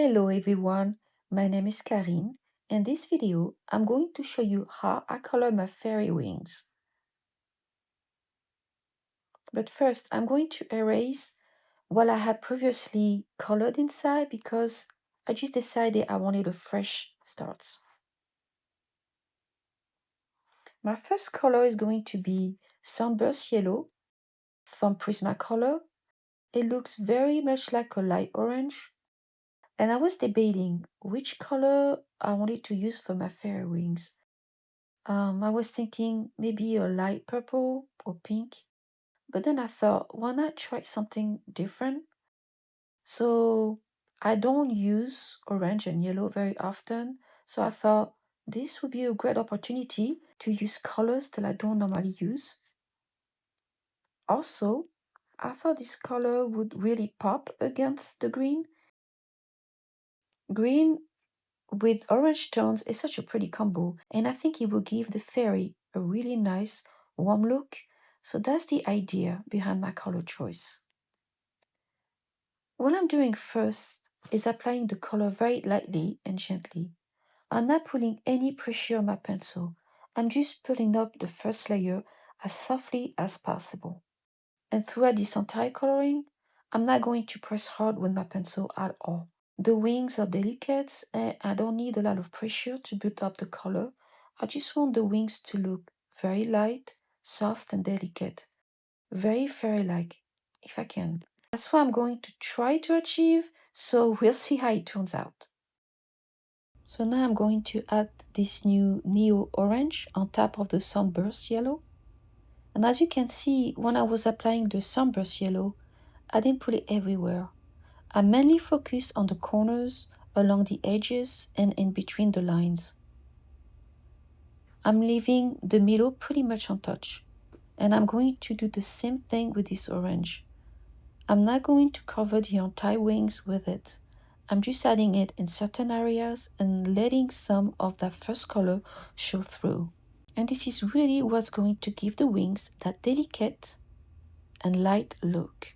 Hello everyone, my name is Karine. In this video, I'm going to show you how I color my fairy wings. But first, I'm going to erase what I had previously colored inside because I just decided I wanted a fresh start. My first color is going to be Sunburst Yellow from Prismacolor. It looks very much like a light orange. And I was debating which color I wanted to use for my fairy wings. I was thinking maybe a light purple or pink, but then I thought, why not try something different? So I don't use orange and yellow very often, so I thought this would be a great opportunity to use colors that I don't normally use. Also, I thought this color would really pop against the green. Green with orange tones is such a pretty combo, and I think it will give the fairy a really nice warm look. So that's the idea behind my color choice. What I'm doing first is applying the color very lightly and gently. I'm not putting any pressure on my pencil. I'm just putting up the first layer as softly as possible. And throughout this entire coloring, I'm not going to press hard with my pencil at all. The wings are delicate and I don't need a lot of pressure to build up the color. I just want the wings to look very light, soft and delicate. Very fairy-like, if I can. That's what I'm going to try to achieve, so we'll see how it turns out. So now I'm going to add this new neo orange on top of the sunburst yellow. And as you can see, when I was applying the sunburst yellow, I didn't put it everywhere. I mainly focused on the corners, along the edges, and in between the lines. I'm leaving the middle pretty much untouched, and I'm going to do the same thing with this orange. I'm not going to cover the entire wings with it. I'm just adding it in certain areas and letting some of that first color show through. And this is really what's going to give the wings that delicate and light look.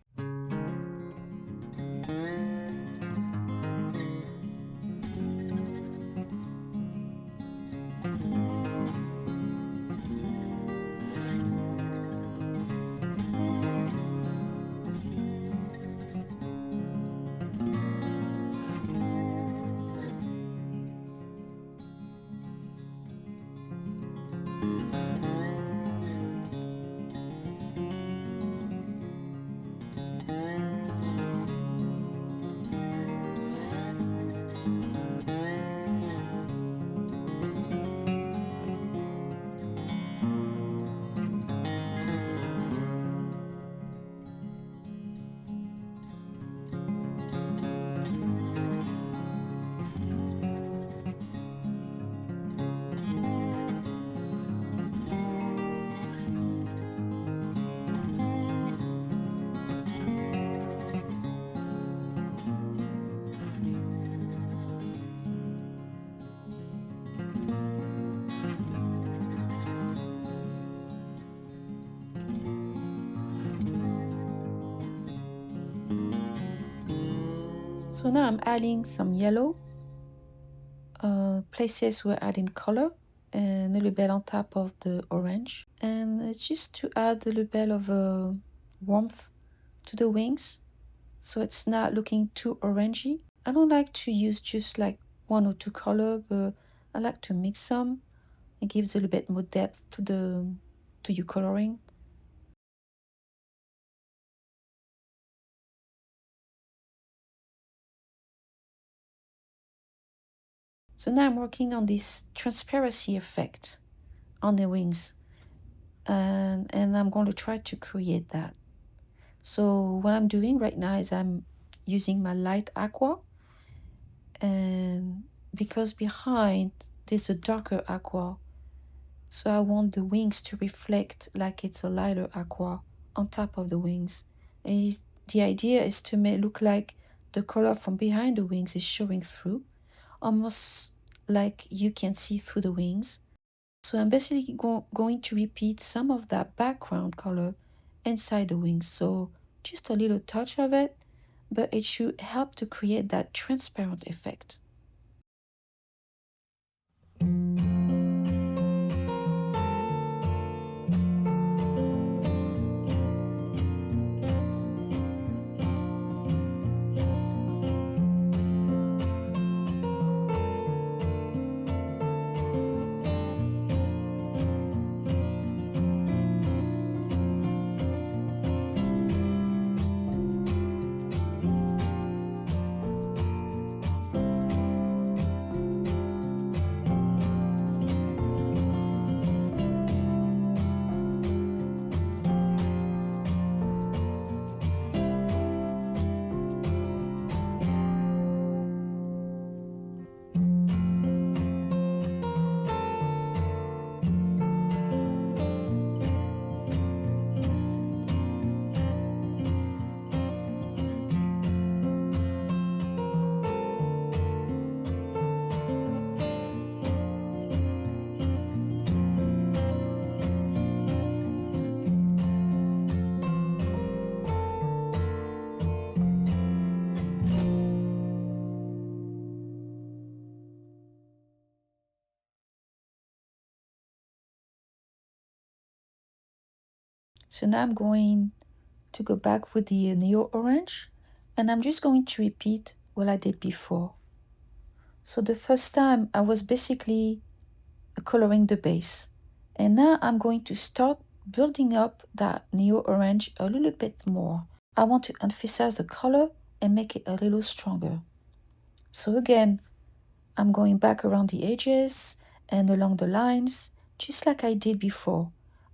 So now I'm adding some yellow, places we're adding color, and a little bit on top of the orange. And it's just to add a little bit of warmth to the wings, so it's not looking too orangey. I don't like to use just like one or two color, but I like to mix some. It gives a little bit more depth to your coloring. So now I'm working on this transparency effect on the wings, and I'm going to try to create that. So what I'm doing right now is I'm using my light aqua, and because behind there's a darker aqua, so I want the wings to reflect like it's a lighter aqua on top of the wings. And the idea is to make it look like the color from behind the wings is showing through, almost like you can see through the wings. So I'm basically going to repeat some of that background color inside the wings. So just a little touch of it, but it should help to create that transparent effect. So now I'm going to go back with the neo orange, and I'm just going to repeat what I did before. So the first time I was basically coloring the base, and now I'm going to start building up that neo orange a little bit more. I want to emphasize the color and make it a little stronger. So again, I'm going back around the edges and along the lines, just like I did before.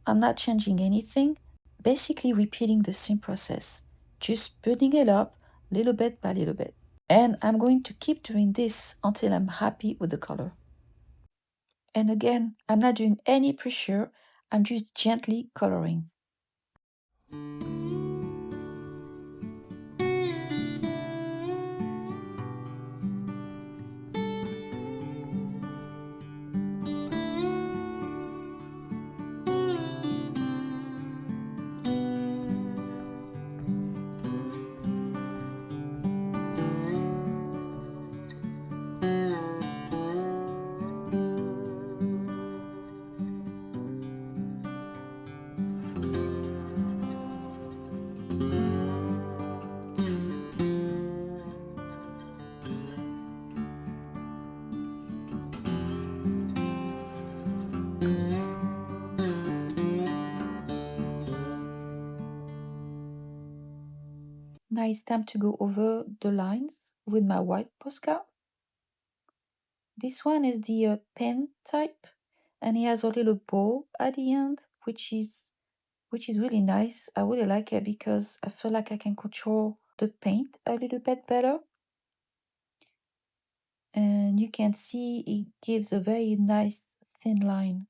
I'm not changing anything, basically repeating the same process, just building it up little bit by little bit. And I'm going to keep doing this until I'm happy with the color. And again, I'm not doing any pressure, I'm just gently coloring. Now it's time to go over the lines with my white Posca. This one is the pen type, and it has a little bow at the end, which is really nice. I really like it because I feel like I can control the paint a little bit better. And you can see it gives a very nice thin line.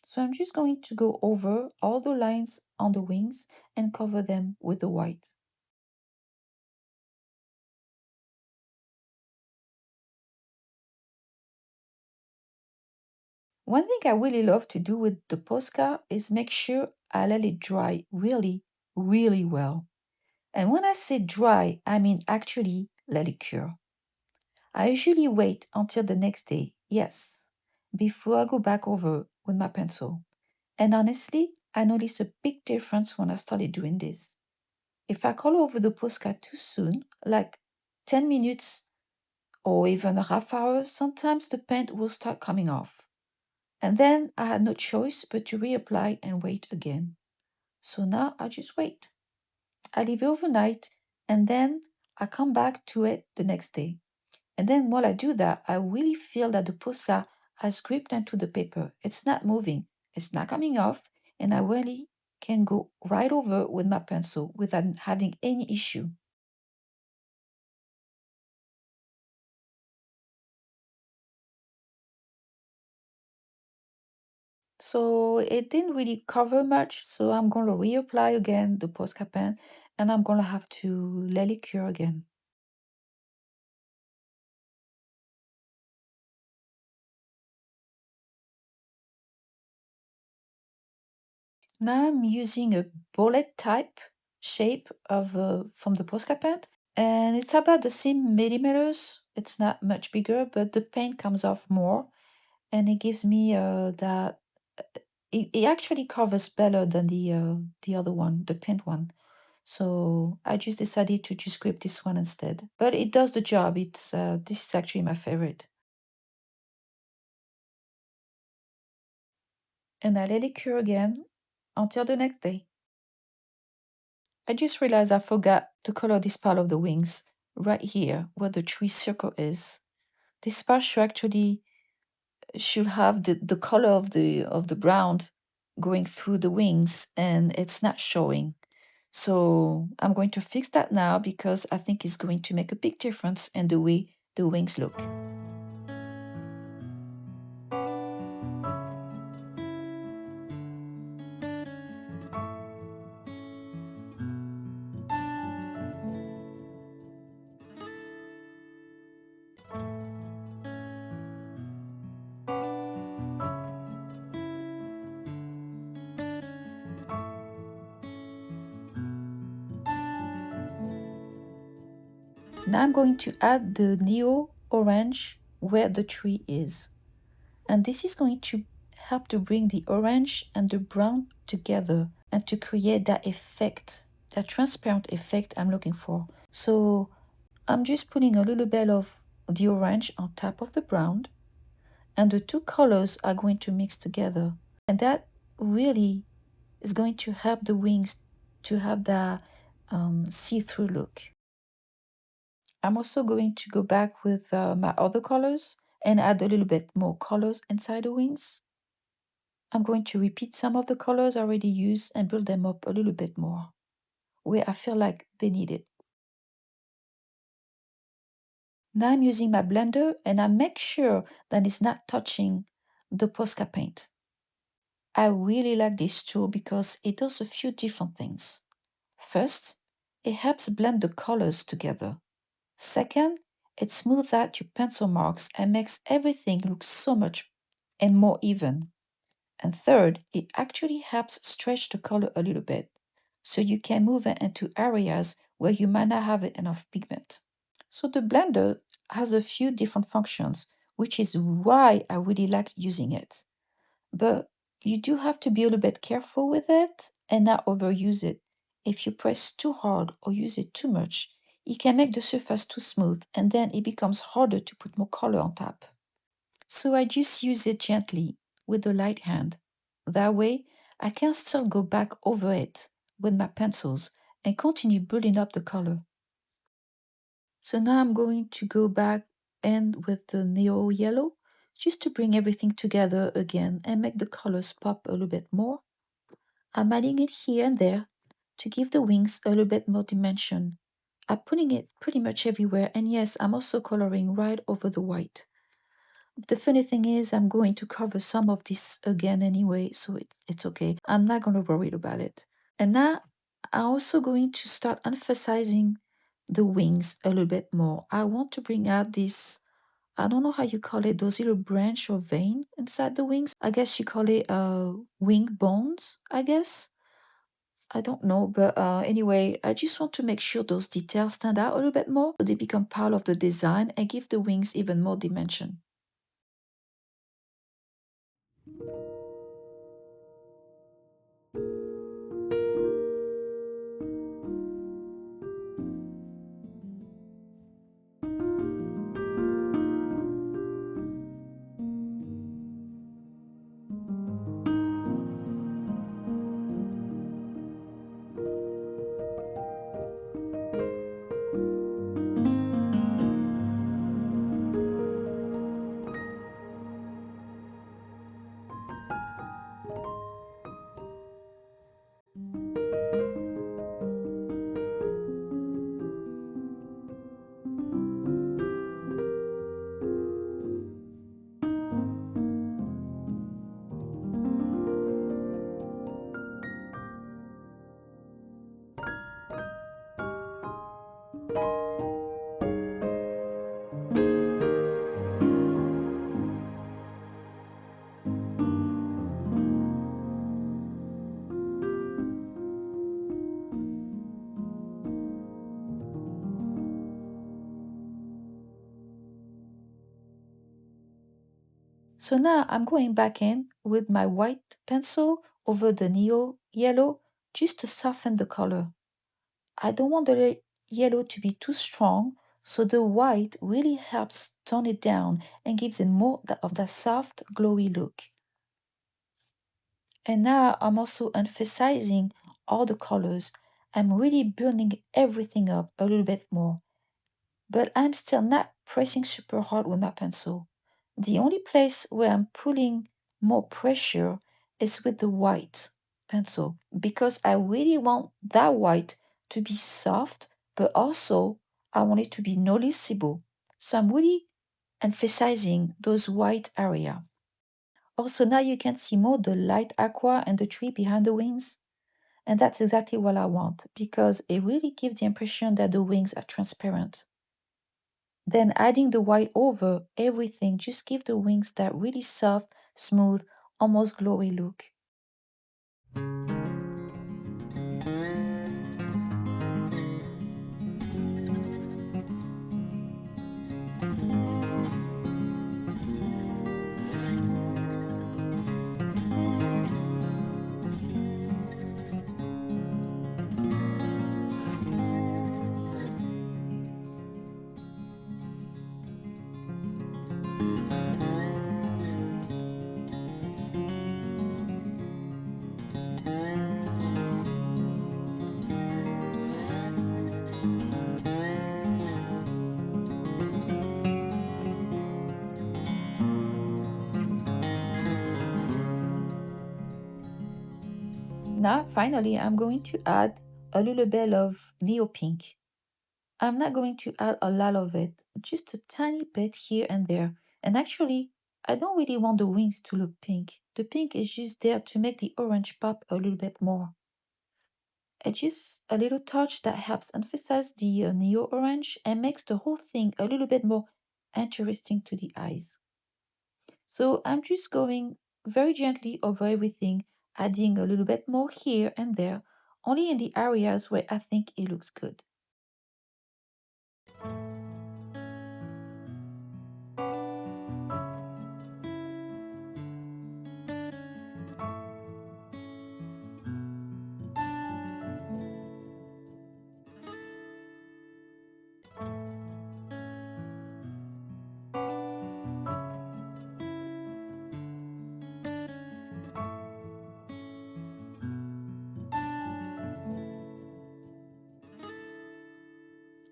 So I'm just going to go over all the lines on the wings and cover them with the white. One thing I really love to do with the Posca is make sure I let it dry really, really well. And when I say dry, I mean actually let it cure. I usually wait until the next day, yes, before I go back over with my pencil. And honestly, I noticed a big difference when I started doing this. If I color over the postcard too soon, like 10 minutes or even a half hour, sometimes the paint will start coming off. And then I had no choice but to reapply and wait again. So now I just wait. I leave it overnight and then I come back to it the next day. And then while I do that, I really feel that the Posca has gripped into the paper. It's not moving, it's not coming off, and I really can go right over with my pencil without having any issue. So it didn't really cover much, so I'm gonna reapply again the Posca pen and I'm gonna have to let it cure again. Now I'm using a bullet type shape of from the Posca paint, and it's about the same millimeters. It's not much bigger, but the paint comes off more, and it gives me that it actually covers better than the other one, the paint one. So I just decided to just grip this one instead. But it does the job. It's this is actually my favorite. And I let it cure again until the next day. I just realized I forgot to color this part of the wings right here where the tree circle is. This part should have the color of the ground going through the wings and it's not showing. So I'm going to fix that now because I think it's going to make a big difference in the way the wings look. Now I'm going to add the neo orange where the tree is. And this is going to help to bring the orange and the brown together and to create that effect, that transparent effect I'm looking for. So I'm just putting a little bit of the orange on top of the brown, and the two colors are going to mix together. And that really is going to help the wings to have that see-through look. I'm also going to go back with my other colors and add a little bit more colors inside the wings. I'm going to repeat some of the colors I already used and build them up a little bit more where I feel like they need it. Now I'm using my blender and I make sure that it's not touching the Posca paint. I really like this tool because it does a few different things. First, it helps blend the colors together. Second, it smooths out your pencil marks and makes everything look so much and more even. And third, it actually helps stretch the color a little bit so you can move it into areas where you might not have enough pigment. So the blender has a few different functions, which is why I really like using it. But you do have to be a little bit careful with it and not overuse it. If you press too hard or use it too much, it can make the surface too smooth and then it becomes harder to put more color on top. So I just use it gently with the light hand. That way, I can still go back over it with my pencils and continue building up the color. So now I'm going to go back and with the neo yellow just to bring everything together again and make the colors pop a little bit more. I'm adding it here and there to give the wings a little bit more dimension. I'm putting it pretty much everywhere, and yes, I'm also coloring right over the white. The funny thing is I'm going to cover some of this again anyway, so it's okay. I'm not going to worry about it. And now I'm also going to start emphasizing the wings a little bit more. I want to bring out this, I don't know how you call it, those little branch or vein inside the wings. I guess you call it wing bones, I guess. I don't know, but anyway, I just want to make sure those details stand out a little bit more so they become part of the design and give the wings even more dimension. So now I'm going back in with my white pencil over the neo yellow just to soften the color. I don't want the yellow to be too strong, so the white really helps tone it down and gives it more of that soft, glowy look. And now I'm also emphasizing all the colors. I'm really burning everything up a little bit more, but I'm still not pressing super hard with my pencil. The only place where I'm putting more pressure is with the white pencil because I really want that white to be soft, but also I want it to be noticeable. So I'm really emphasizing those white area. Also, now you can see more the light aqua and the tree behind the wings. And that's exactly what I want because it really gives the impression that the wings are transparent. Then adding the white over everything just gives the wings that really soft, smooth, almost glowy look. Now, finally, I'm going to add a little bit of neo pink. I'm not going to add a lot of it, just a tiny bit here and there. And actually, I don't really want the wings to look pink. The pink is just there to make the orange pop a little bit more. It's just a little touch that helps emphasize the neo orange and makes the whole thing a little bit more interesting to the eyes. So I'm just going very gently over everything, adding a little bit more here and there, only in the areas where I think it looks good.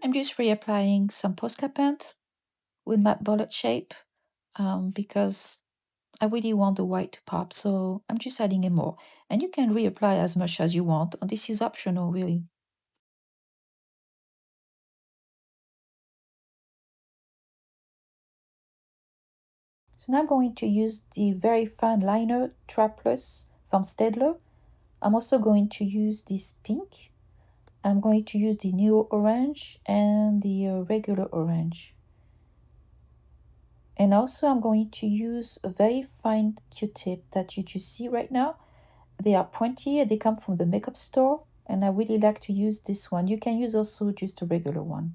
I'm just reapplying some Posca paint with my bullet shape because I really want the white to pop, so I'm just adding in more. And you can reapply as much as you want. This is optional, really. So now I'm going to use the very fine liner Trap Plus from Staedtler. I'm also going to use this pink. I'm going to use the Neo Orange and the regular orange. And also I'm going to use a very fine Q-tip that you just see right now. They are pointy and they come from the makeup store. And I really like to use this one. You can use also just a regular one.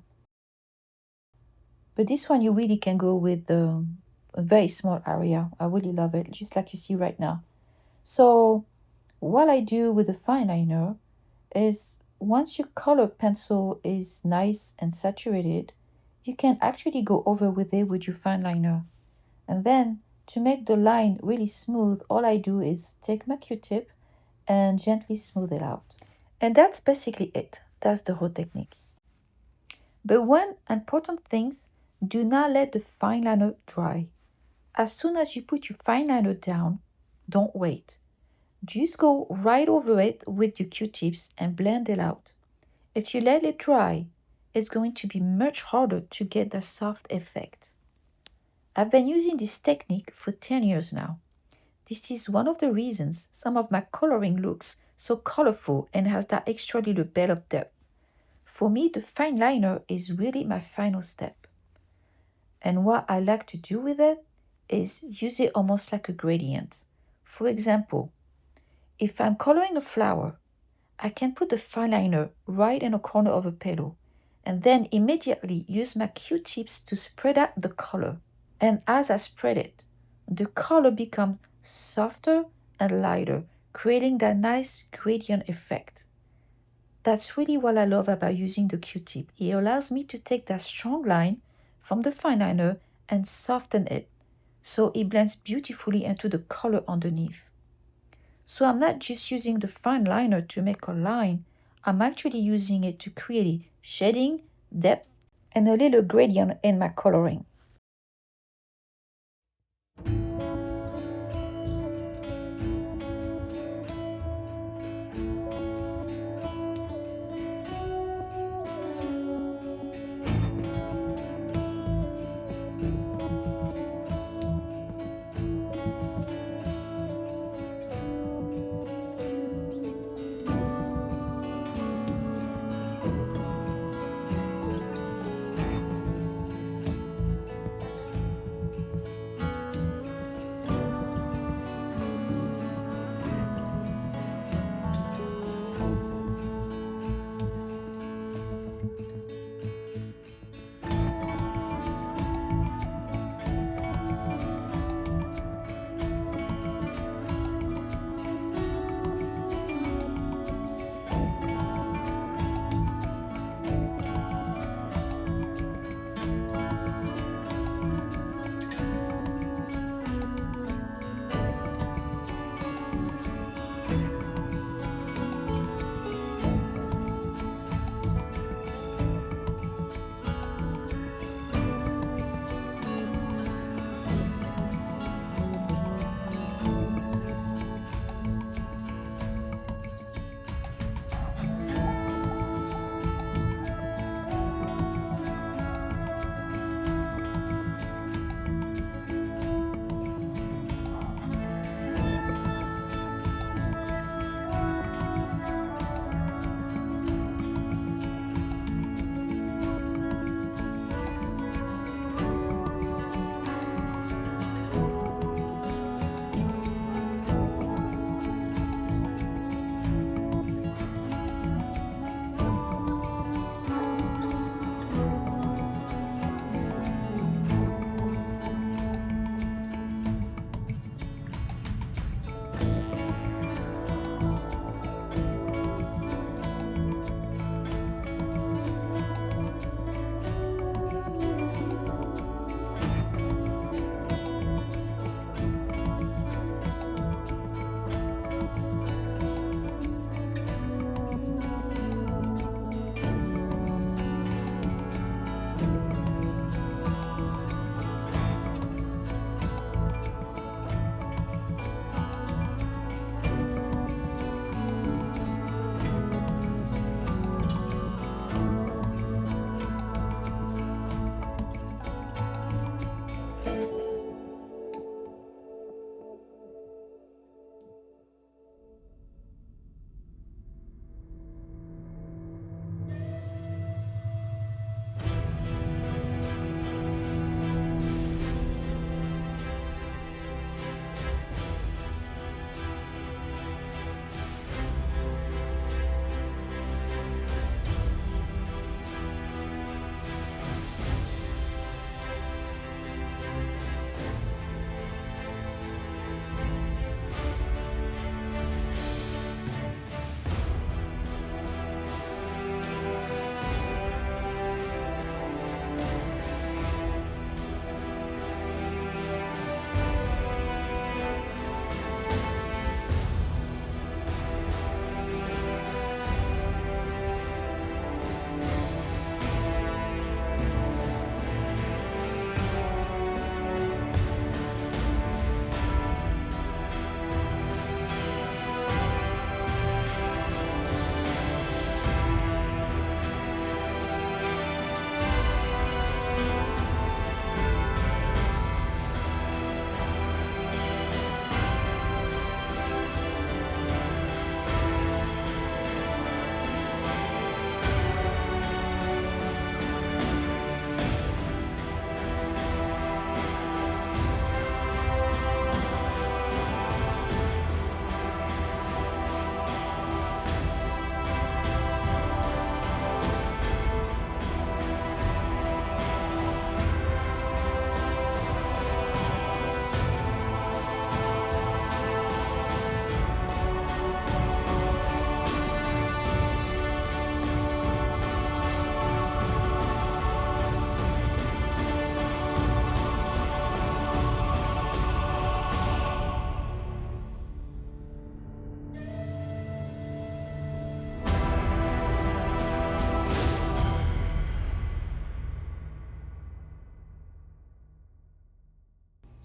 But this one you really can go with a very small area. I really love it, just like you see right now. So what I do with the fine liner is once your color pencil is nice and saturated, you can actually go over with it with your fine liner. And then to make the line really smooth, all I do is take my Q-tip and gently smooth it out. And that's basically it. That's the whole technique. But one important thing, do not let the fine liner dry. As soon as you put your fine liner down, don't wait. Just go right over it with your Q-tips and blend it out. If you let it dry, it's going to be much harder to get that soft effect. I've been using this technique for 10 years now. This is one of the reasons some of my coloring looks so colorful and has that extra little bit of depth. For me, the fine liner is really my final step. And what I like to do with it is use it almost like a gradient. For example, if I'm coloring a flower, I can put the fine liner right in a corner of a petal and then immediately use my Q-tips to spread out the color. And as I spread it, the color becomes softer and lighter, creating that nice gradient effect. That's really what I love about using the Q-tip. It allows me to take that strong line from the fine liner and soften it so it blends beautifully into the color underneath. So I'm not just using the fine liner to make a line, I'm actually using it to create shading, depth, and a little gradient in my coloring.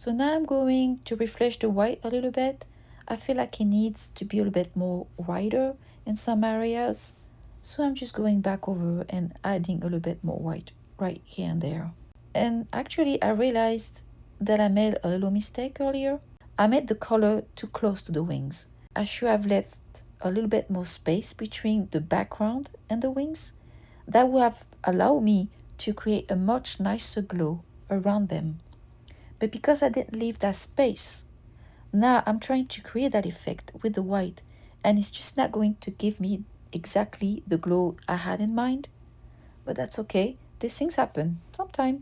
So now I'm going to refresh the white a little bit. I feel like it needs to be a little bit more whiter in some areas. So I'm just going back over and adding a little bit more white right here and there. And actually I realized that I made a little mistake earlier. I made the color too close to the wings. I should have left a little bit more space between the background and the wings. That would have allowed me to create a much nicer glow around them. But because I didn't leave that space, now I'm trying to create that effect with the white, and it's just not going to give me exactly the glow I had in mind. But that's okay. These things happen sometimes.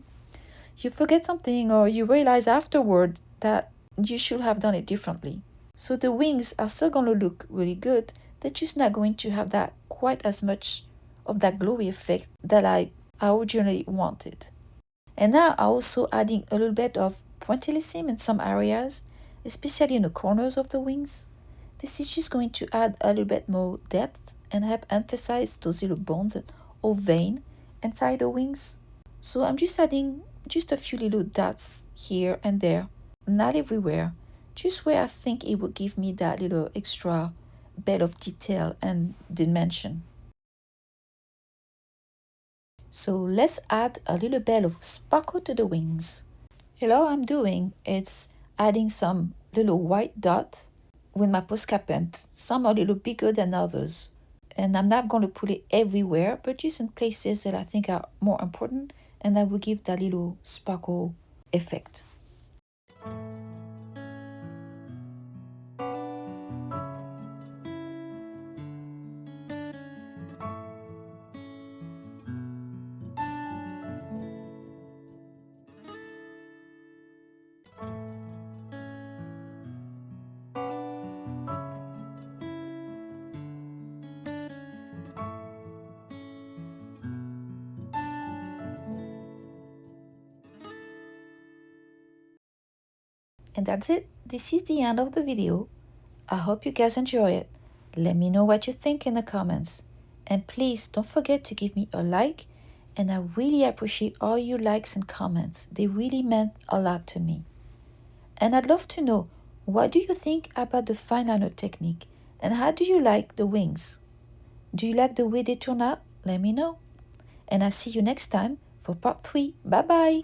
You forget something or you realize afterward that you should have done it differently. So the wings are still going to look really good. They're just not going to have that quite as much of that glowy effect that I originally wanted. And now I'm also adding a little bit of pointillism in some areas, especially in the corners of the wings. This is just going to add a little bit more depth and help emphasize those little bones or vein inside the wings. So I'm just adding just a few little dots here and there, not everywhere, just where I think it would give me that little extra bit of detail and dimension. So let's add a little bit of sparkle to the wings. And all I'm doing is adding some little white dot with my Posca pen. Some are a little bigger than others. And I'm not going to put it everywhere, but just in places that I think are more important and that will give that little sparkle effect. And that's it. This is the end of the video. I hope you guys enjoy it. Let me know what you think in the comments. And please don't forget to give me a like, and I really appreciate all your likes and comments. They really meant a lot to me. And I'd love to know, what do you think about the fine liner technique, and how do you like the wings? Do you like the way they turn out? Let me know. And I'll see you next time for part 3. Bye bye!